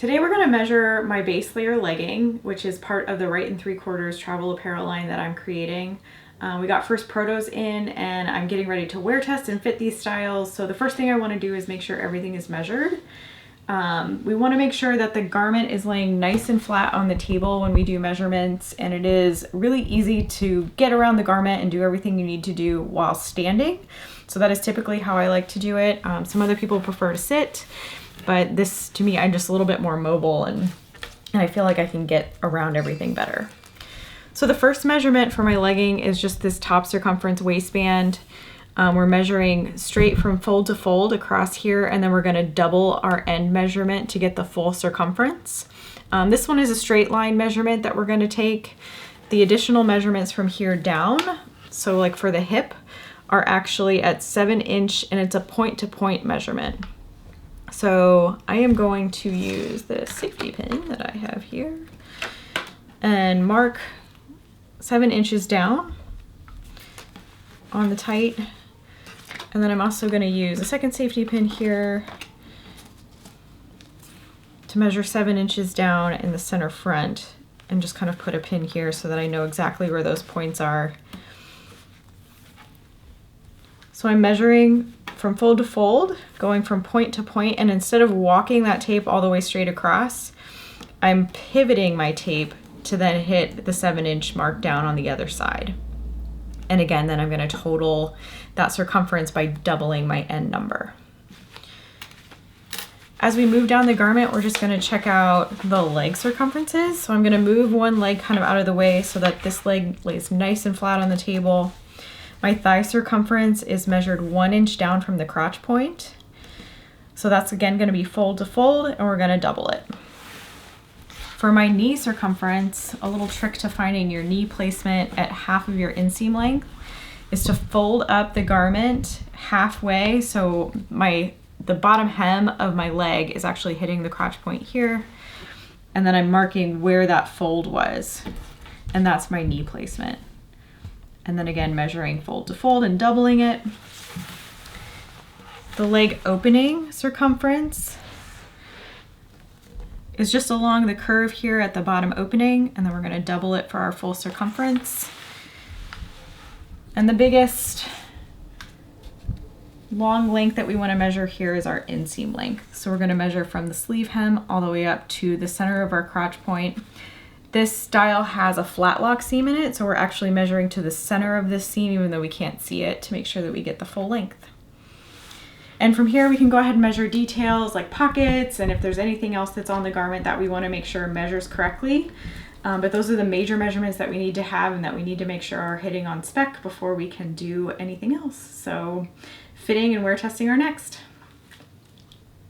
Today we're going to measure my base layer legging, which is part of the Right 3/4 travel apparel line that I'm creating. We got first protos in and I'm getting ready to wear test and fit these styles. So the first thing I want to do is make sure everything is measured. We want to make sure that the garment is laying nice and flat on the table when we do measurements, and it is really easy to get around the garment and do everything you need to do while standing. So that is typically how I like to do it. Some other people prefer to sit, but this, to me, I'm just a little bit more mobile and I feel like I can get around everything better. So the first measurement for my legging is just this top circumference waistband. We're measuring straight from fold to fold across here, and then we're going to double our end measurement to get the full circumference. This one is a straight line measurement that we're going to take. The additional measurements from here down, so like for the hip, are actually at 7 inch, and it's a point-to-point measurement. So I am going to use the safety pin that I have here and mark 7 inches down on the tight. And then I'm also going to use a second safety pin here to measure 7 inches down in the center front and just kind of put a pin here so that I know exactly where those points are. So I'm measuring from fold to fold, going from point to point, and instead of walking that tape all the way straight across, I'm pivoting my tape to then hit the 7 inch mark down on the other side. And again, then I'm going to total that circumference by doubling my end number. As we move down the garment, we're just going to check out the leg circumferences. So I'm going to move one leg kind of out of the way so that this leg lays nice and flat on the table. My thigh circumference is measured 1 inch down from the crotch point. So that's again going to be fold to fold, and we're going to double it. For my knee circumference, a little trick to finding your knee placement at half of your inseam length is to fold up the garment halfway. So the bottom hem of my leg is actually hitting the crotch point here. And then I'm marking where that fold was. And that's my knee placement. And then again, measuring fold to fold and doubling it. The leg opening circumference is just along the curve here at the bottom opening, and then we're going to double it for our full circumference. And the biggest long length that we want to measure here is our inseam length. So we're going to measure from the sleeve hem all the way up to the center of our crotch point. This style has a flat lock seam in it, so we're actually measuring to the center of this seam even though we can't see it to make sure that we get the full length. And from here we can go ahead and measure details like pockets and if there's anything else that's on the garment that we want to make sure measures correctly. But those are the major measurements that we need to have and that we need to make sure are hitting on spec before we can do anything else. So fitting and wear testing are next.